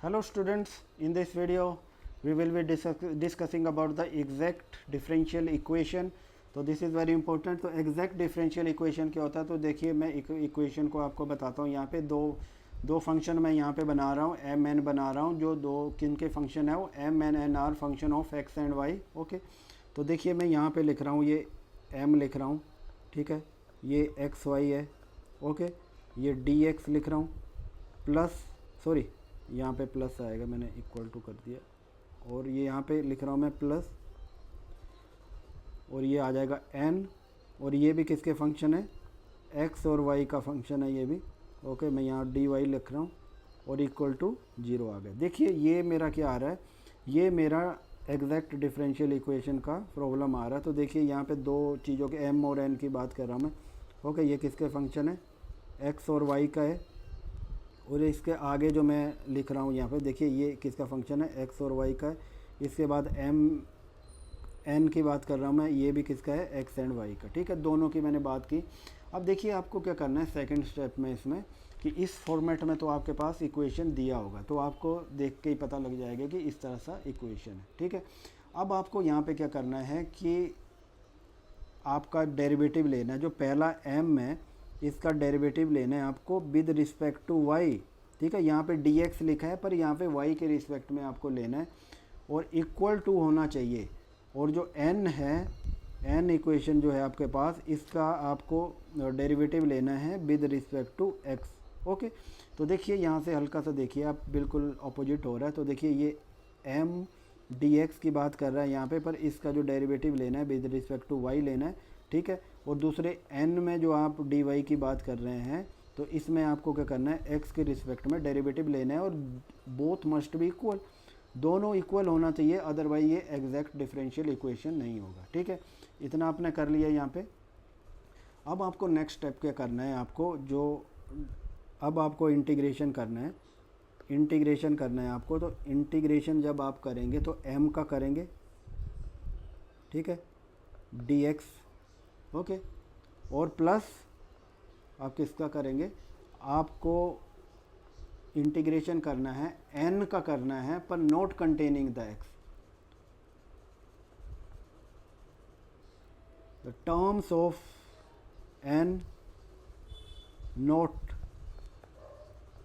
Hello students, in this video we will be discussing about the exact differential equation. तो this is very important. तो exact differential equation क्या होता है, तो देखिए मैं इक्वेशन को आपको बताता हूँ। यहाँ पे दो फंक्शन मैं यहाँ पे बना रहा हूँ, एम एन बना रहा हूँ, जो दो किन के फंक्शन है वो M N N R function of x and y. Okay, तो देखिए मैं यहाँ पे लिख रहा हूँ, ये एम लिख रहा हूँ, ठीक है, ये एक्स वाई है, ओके, ये डी एक्स लिख रहा हूँ प्लस, सॉरी यहाँ पे प्लस आएगा, मैंने इक्वल टू कर दिया, और ये यहाँ पे लिख रहा हूँ मैं प्लस, और ये आ जाएगा n, और ये भी किसके फंक्शन है, x और y का फंक्शन है ये भी। ओके, मैं यहाँ dy लिख रहा हूँ और इक्वल टू 0 आ गया। देखिए ये मेरा क्या आ रहा है, ये मेरा एग्जैक्ट डिफरेंशियल इक्वेशन का प्रॉब्लम आ रहा है। तो देखिए यहाँ पे दो चीज़ों के m और n की बात कर रहा हूँ मैं। ओके, ये किसके फंक्शन है, x और y का है, और इसके आगे जो मैं लिख रहा हूँ यहाँ पे देखिए ये किसका फंक्शन है, x और y का है। इसके बाद n की बात कर रहा हूँ मैं, ये भी किसका है, x एंड y का। ठीक है, दोनों की मैंने बात की। अब देखिए आपको क्या करना है सेकंड स्टेप में इसमें, कि इस फॉर्मेट में तो आपके पास इक्वेशन दिया होगा, तो आपको देख के ही पता लग जाएगा कि इस तरह सा इक्वेशन है। ठीक है, अब आपको यहाँ पे क्या करना है कि आपका डेरिवेटिव लेना है। जो पहला m है इसका डेरिवेटिव लेना है आपको विद रिस्पेक्ट टू y। ठीक है, यहाँ पे dx लिखा है पर यहाँ पे y के रिस्पेक्ट में आपको लेना है, और इक्वल टू होना चाहिए। और जो n है, n इक्वेशन जो है आपके पास, इसका आपको डेरिवेटिव लेना है with respect to x। Okay, तो देखिए यहाँ से हल्का सा देखिए आप, बिल्कुल अपोजिट हो रहा है। तो देखिए ये m dx की बात कर रहा है यहाँ पे, पर इसका जो डेरिवेटिव लेना है विद रिस्पेक्ट टू y लेना है। ठीक है, और दूसरे n में जो आप dy की बात कर रहे हैं, तो इसमें आपको क्या करना है, x के रिस्पेक्ट में डेरिवेटिव लेना है, और बोथ मस्ट बी इक्वल, दोनों इक्वल होना चाहिए, अदरवाइज ये एग्जैक्ट डिफरेंशियल इक्वेशन नहीं होगा। ठीक है, इतना आपने कर लिया यहाँ पे। अब आपको नेक्स्ट स्टेप क्या करना है, आपको जो अब आपको इंटीग्रेशन करना है, इंटीग्रेशन करना है आपको। तो इंटीग्रेशन जब आप करेंगे तो m का करेंगे, ठीक है, dx, ओके, और प्लस आप किसका करेंगे, आपको इंटीग्रेशन करना है n का करना है, पर not containing the x। The terms of n not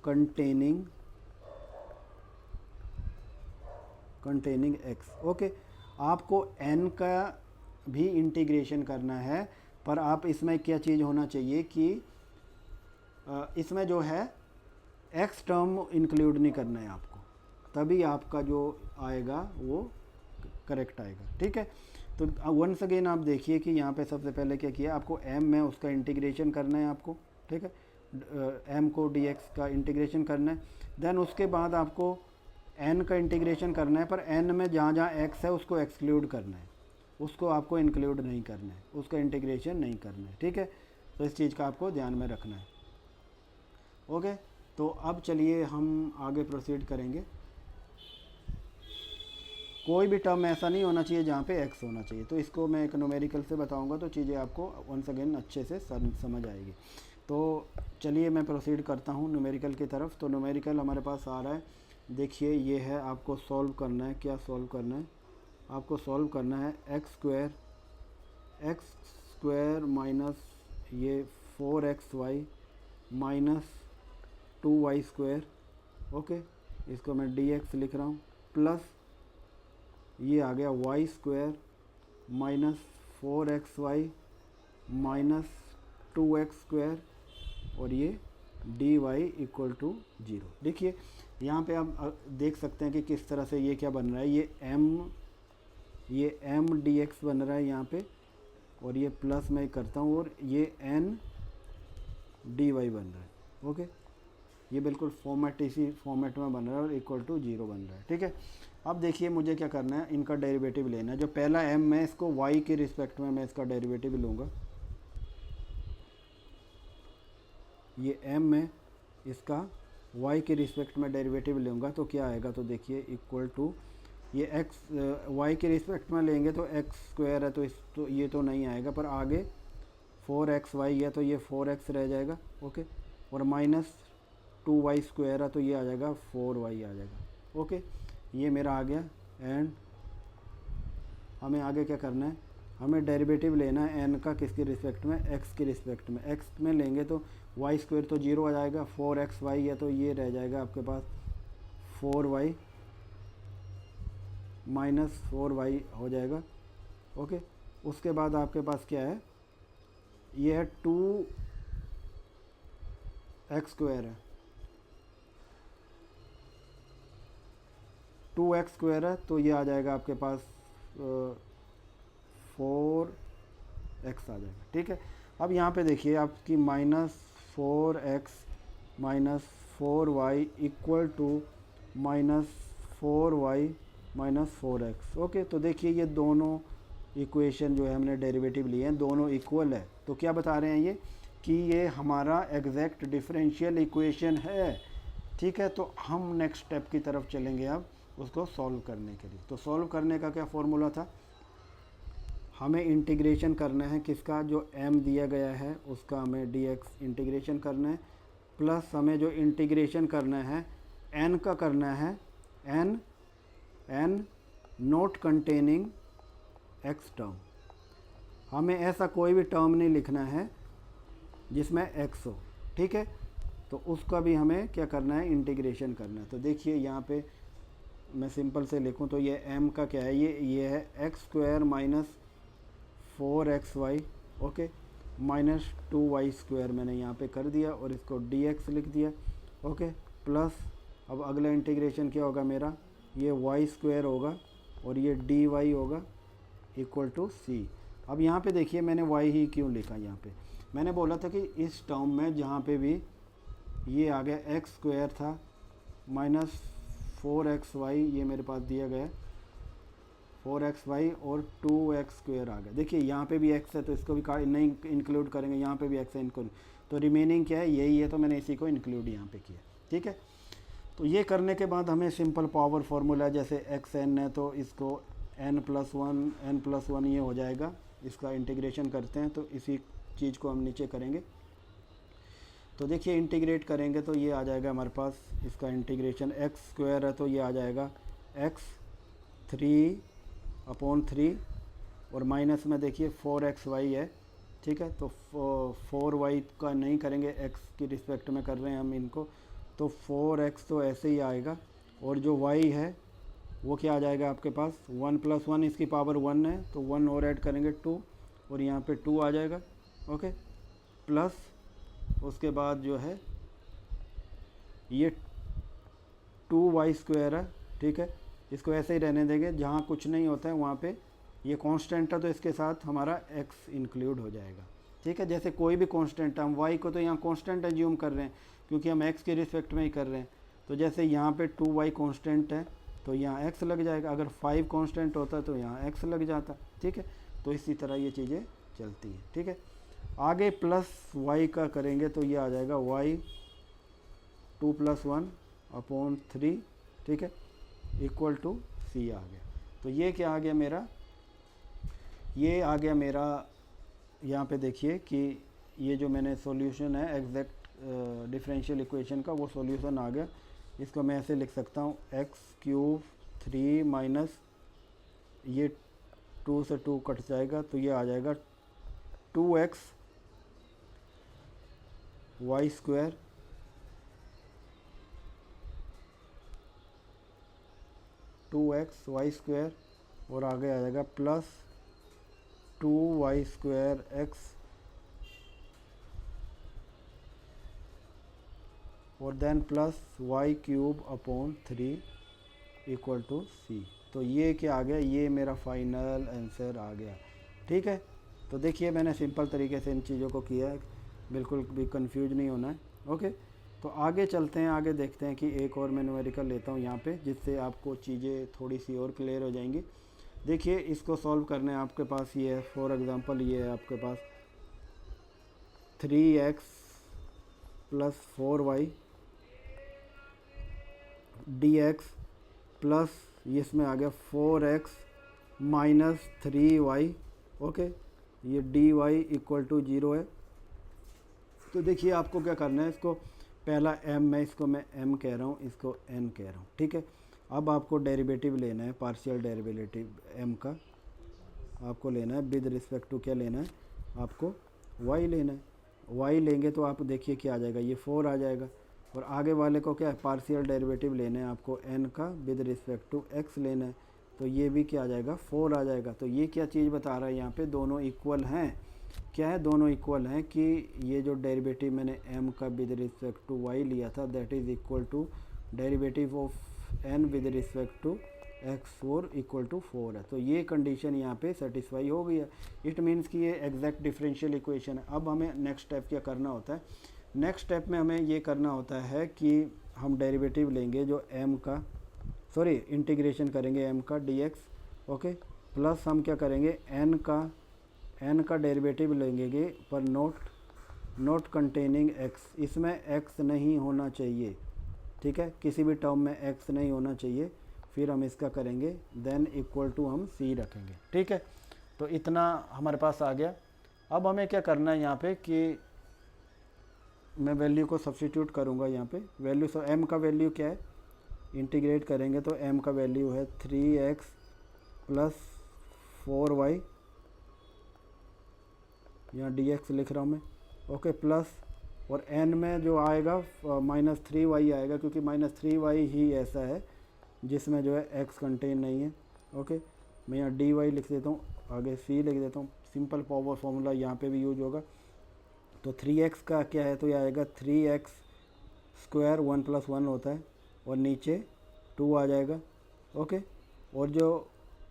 containing x। Okay, आपको n का भी इंटीग्रेशन करना है, पर आप इसमें क्या चीज़ होना चाहिए कि इसमें जो है x टर्म इंक्लूड नहीं करना है आपको, तभी आपका जो आएगा वो करेक्ट आएगा। ठीक है, तो वंस अगेन आप देखिए कि यहाँ पे सबसे पहले क्या किया, आपको m में उसका इंटीग्रेशन करना है आपको। ठीक है, m को dx का इंटीग्रेशन करना है, देन उसके बाद आपको n का इंटीग्रेशन करना है, पर n में जहाँ जहाँ x है उसको एक्सक्लूड करना है, उसको आपको इंक्लूड नहीं करना है, उसका इंटीग्रेशन नहीं करना है। ठीक है, तो इस चीज़ का आपको ध्यान में रखना है। ओके, तो अब चलिए हम आगे प्रोसीड करेंगे। कोई भी टर्म ऐसा नहीं होना चाहिए जहाँ पे x होना चाहिए, तो इसको मैं एक न्यूमेरिकल से बताऊंगा, तो चीज़ें आपको वंस अगेन अच्छे से समझ आएगी। तो चलिए मैं प्रोसीड करता हूँ न्यूमेरिकल की तरफ। तो न्यूमेरिकल हमारे पास आ रहा है, देखिए ये है, आपको सॉल्व करना है। क्या सॉल्व करना है, आपको सॉल्व करना है एक्स स्क्वायर माइनस ये 4xy minus 2y square. Okay, इसको मैं dx लिख रहा हूँ, प्लस ये आ गया y square minus 4xy minus 2x square, और ये dy इक्वल टू 0। देखिए यहाँ पे आप देख सकते हैं कि किस तरह से ये क्या बन रहा है, ये m dx बन रहा है यहाँ पे, और ये प्लस मैं करता हूँ, और ये n dy बन रहा है। ओके, ये बिल्कुल फॉर्मेट इसी फॉर्मेट में बन रहा है, और इक्वल टू 0 बन रहा है। ठीक है, अब देखिए मुझे क्या करना है, इनका डेरिवेटिव लेना है। जो पहला m है इसको y के रिस्पेक्ट में मैं इसका डेरिवेटिव लूँगा, ये m है, इसका y के रिस्पेक्ट में डेरिवेटिव लूँगा, तो क्या आएगा, तो देखिए इक्वल टू ये x y के रिस्पेक्ट में लेंगे तो x स्क्वायर है, तो ये तो नहीं आएगा, पर आगे 4xy है तो ये 4x रह जाएगा। ओके, और माइनस 2y स्क्वायर है तो ये आ जाएगा 4y आ जाएगा। ओके, ये मेरा आ गया। एंड हमें आगे क्या करना है, हमें डेरिवेटिव लेना है एन का, किसके रिस्पेक्ट में, एक्स के रिस्पेक्ट में। एक्स में लेंगे तो वाई स्क्वायर तो 0 आ जाएगा, 4xy है तो ये रह जाएगा आपके पास 4y माइनस 4y हो जाएगा। ओके, उसके बाद आपके पास क्या है, ये है 2x स्क्वायर है, 2x स्क्वायर है तो ये आ जाएगा आपके पास 4x आ जाएगा। ठीक है, अब यहाँ पे देखिए आपकी -4x -4y equal to -4y -4x। Okay, तो देखिए ये दोनों इक्वेशन जो है हमने डेरिवेटिव लिए हैं, दोनों इक्वल है। तो क्या बता रहे हैं ये, कि ये हमारा एग्जैक्ट डिफरेंशियल इक्वेशन है। ठीक है, तो हम नेक्स्ट स्टेप की तरफ चलेंगे अब उसको सॉल्व करने के लिए। तो सॉल्व करने का क्या फॉर्मूला था, हमें इंटीग्रेशन करना है किसका, जो m दिया गया है उसका हमें dx इंटीग्रेशन करना है, प्लस हमें जो इंटीग्रेशन करना है n का करना है, n not containing x term. हमें ऐसा कोई भी टर्म नहीं लिखना है जिसमें x हो। ठीक है, तो उसका भी हमें क्या करना है, इंटीग्रेशन करना है। तो देखिए यहाँ पे मैं सिंपल से लिखूँ तो ये m का क्या है, ये है x square minus 4xy, okay, minus 2y square मैंने यहाँ पे कर दिया और इसको dx लिख दिया। ओके, प्लस अब अगला इंटीग्रेशन क्या होगा मेरा, ये y स्क्वायर होगा और ये dy होगा इक्वल टू c। अब यहाँ पे देखिए मैंने y ही क्यों लिखा, यहाँ पे मैंने बोला था कि इस टर्म में जहाँ पे भी ये आ गया x स्क्वायर था माइनस 4xy, ये मेरे पास दिया गया 4xy और 2x स्क्वायर आ गया। देखिए यहाँ पे भी x है तो इसको भी नहीं इंक्लूड करेंगे, यहाँ पे भी x है इनको, तो रिमेनिंग क्या है, यही है, तो मैंने इसी को इंक्लूड यहाँ पे किया। ठीक है, तो ये करने के बाद हमें सिंपल पावर फार्मूला, जैसे xn है तो इसको n+1 ये हो जाएगा, इसका इंटीग्रेशन करते हैं तो इसी चीज़ को हम नीचे करेंगे। तो देखिए इंटीग्रेट करेंगे तो ये आ जाएगा हमारे पास, इसका इंटीग्रेशन x स्क्वायर है तो ये आ जाएगा x 3/3 और माइनस में देखिए 4xy है। ठीक है, तो 4y का नहीं करेंगे, x की रिस्पेक्ट में कर रहे हैं हम इनको, तो 4x तो ऐसे ही आएगा और जो y है वो क्या आ जाएगा आपके पास, 1+1 इसकी पावर 1 है तो 1 और ऐड करेंगे 2 और यहाँ पे 2 आ जाएगा। ओके, प्लस उसके बाद जो है ये 2y स्क्वायर है। ठीक है, इसको ऐसे ही रहने देंगे, जहाँ कुछ नहीं होता है वहाँ पे ये कांस्टेंट है तो इसके साथ हमारा x इंक्लूड हो जाएगा। ठीक है, जैसे कोई भी कांस्टेंट, हम y को तो यहाँ कांस्टेंट एज्यूम कर रहे हैं क्योंकि हम x के रिस्पेक्ट में ही कर रहे हैं, तो जैसे यहाँ पे 2y कांस्टेंट है तो यहाँ x लग जाएगा, अगर 5 कांस्टेंट होता तो यहाँ x लग जाता। ठीक है, तो इसी तरह ये चीज़ें चलती हैं। ठीक है, आगे प्लस y का करेंगे तो ये आ जाएगा y 2+1/3। ठीक है, इक्वल टू c आ गया। तो ये क्या आ गया मेरा, ये आ गया मेरा, यहाँ पे देखिए कि ये जो मैंने सॉल्यूशन है एग्जैक्ट डिफरेंशियल इक्वेशन का, वो सॉल्यूशन आ गया। इसको मैं ऐसे लिख सकता हूँ x³ 3 माइनस ये 2 से 2 कट जाएगा तो ये आ जाएगा 2x y स्क्वायर और आगे आ जाएगा प्लस 2y स्क्वायर x और then plus y³ equal to c। तो ये क्या आ गया, ये मेरा फाइनल आंसर आ गया। ठीक है, तो देखिए मैंने सिंपल तरीके से इन चीज़ों को किया है, बिल्कुल भी कंफ्यूज नहीं होना है। ओके, तो आगे चलते हैं, आगे देखते हैं कि एक और मैं न्यूमेरिकल लेता हूँ यहाँ पे, जिससे आपको चीज़ें थोड़ी सी और क्लियर हो जाएंगी। देखिए इसको सॉल्व करने आपके पास ये है, फॉर एग्ज़ाम्पल ये है आपके पास 3x + 4y dx प्लस इसमें आ गया 4x - 3y। ओके, ये dy इक्वल टू 0 है। तो देखिए आपको क्या करना है, इसको पहला m है, इसको मैं m कह रहा हूँ, इसको n कह रहा हूँ। ठीक है, अब आपको डेरिवेटिव लेना है, पार्शियल डेरिवेटिव m का आपको लेना है विद रिस्पेक्ट टू क्या लेना है आपको y लेना है। y लेंगे तो आप देखिए क्या आ जाएगा, ये 4 आ जाएगा। और आगे वाले को क्या है, पार्शियल डेरिवेटिव लेना है आपको n का विद रिस्पेक्ट टू x लेना है, तो ये भी क्या आ जाएगा 4 आ जाएगा। तो ये क्या चीज़ बता रहा है यहाँ पे, दोनों इक्वल हैं। क्या है, दोनों इक्वल हैं कि ये जो डेरिवेटिव मैंने m का विद रिस्पेक्ट टू y लिया था that is equal to derivative of n with respect to x4 equal to 4 है। तो ये कंडीशन यहाँ पे सेटिस्फाई हो गई है। इट मीन्स कि ये एग्जैक्ट डिफरेंशियल इक्वेशन है। अब हमें नेक्स्ट स्टेप क्या करना होता है, नेक्स्ट स्टेप में हमें ये करना होता है कि हम डेरिवेटिव लेंगे जो m का इंटीग्रेशन करेंगे m का dx, ओके, प्लस हम क्या करेंगे n का डेरिवेटिव लेंगे पर नोट कंटेनिंग x, इसमें x नहीं होना चाहिए, ठीक है, किसी भी टर्म में x नहीं होना चाहिए। फिर हम इसका करेंगे देन इक्वल टू हम c रखेंगे, ठीक है। तो इतना हमारे पास आ गया। अब हमें क्या करना है यहाँ पे कि मैं वैल्यू को सब्स्टिट्यूट करूँगा यहाँ पे। वैल्यू m का वैल्यू क्या है, इंटीग्रेट करेंगे तो m का वैल्यू है 3x प्लस 4y, यहाँ dx लिख रहा हूँ मैं, ओके, प्लस और n में जो आएगा -3y आएगा, क्योंकि -3y ही ऐसा है जिसमें जो है x कंटेन नहीं है, ओके। मैं यहाँ dy लिख देता हूँ, आगे c लिख देता हूँ, सिंपल पावर फॉर्मूला यहाँ पे भी यूज होगा। तो 3x का क्या है, तो ये आएगा 3x स्क्वायर 1 + 1 होता है और नीचे 2 आ जाएगा, ओके। और जो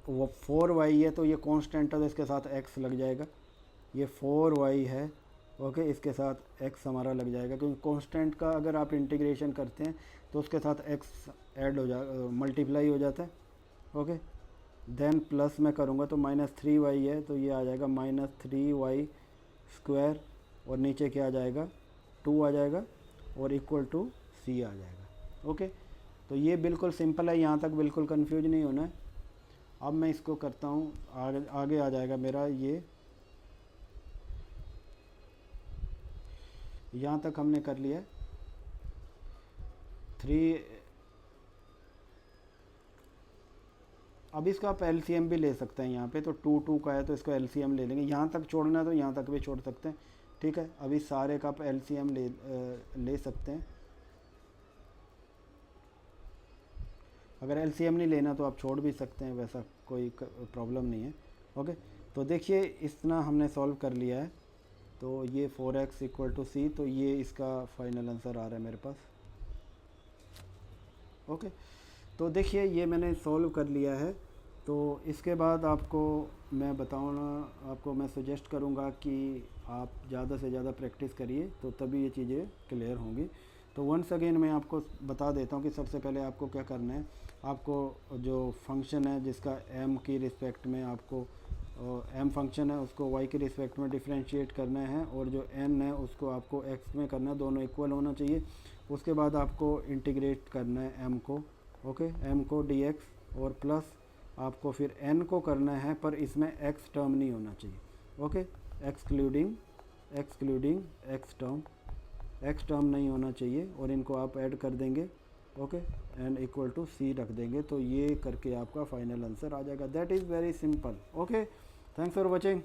वो 4y है तो ये कांस्टेंट है तो इसके साथ x लग जाएगा, ये 4y है, ओके, इसके साथ x हमारा लग जाएगा, क्योंकि कांस्टेंट का अगर आप इंटीग्रेशन करते हैं तो उसके साथ x ऐड हो मल्टीप्लाई हो जाता है, ओके। देन प्लस में करूँगा तो -3y है तो ये आ जाएगा -3y स्क्वायर और नीचे क्या आ जाएगा 2 आ जाएगा और इक्वल टू c आ जाएगा, ओके। तो ये बिल्कुल सिंपल है, यहाँ तक बिल्कुल कंफ्यूज नहीं होना है। अब मैं इसको करता हूँ, आगे आ जाएगा मेरा ये, यहाँ तक हमने कर लिया 3। अब इसका आप एलसीएम भी ले सकते हैं यहाँ पे, तो 2 का है तो इसको एलसीएम ले लेंगे। यहाँ तक छोड़ना है तो यहाँ तक भी छोड़ सकते हैं, ठीक है। अभी सारे का आप एलसीएम ले सकते हैं। अगर एलसीएम नहीं लेना तो आप छोड़ भी सकते हैं, वैसा कोई प्रॉब्लम नहीं है, ओके। तो देखिए इतना हमने सॉल्व कर लिया है। तो ये 4x = c, तो ये इसका फाइनल आंसर आ रहा है मेरे पास, ओके। तो देखिए ये मैंने सॉल्व कर लिया है। तो इसके बाद आपको मैं बताऊँगा, आपको मैं सजेस्ट करूँगा कि आप ज़्यादा से ज़्यादा प्रैक्टिस करिए, तो तभी ये चीज़ें क्लियर होंगी। तो वंस अगेन मैं आपको बता देता हूँ कि सबसे पहले आपको क्या करना है। आपको जो फंक्शन है जिसका m की रिस्पेक्ट में आपको m फंक्शन है उसको y के रिस्पेक्ट में डिफरेंशिएट करना है, और जो n है उसको आपको x में करना है, दोनों इक्वल होना चाहिए। उसके बाद आपको इंटीग्रेट करना है m को, ओके, m को dx, और प्लस आपको फिर n को करना है, पर इसमें x टर्म नहीं होना चाहिए, ओके, एक्सक्लूडिंग x टर्म नहीं होना चाहिए, और इनको आप ऐड कर देंगे, okay, and equal to c रख देंगे। तो ये करके आपका फाइनल आंसर आ जाएगा। That is very simple, okay. Thanks for watching.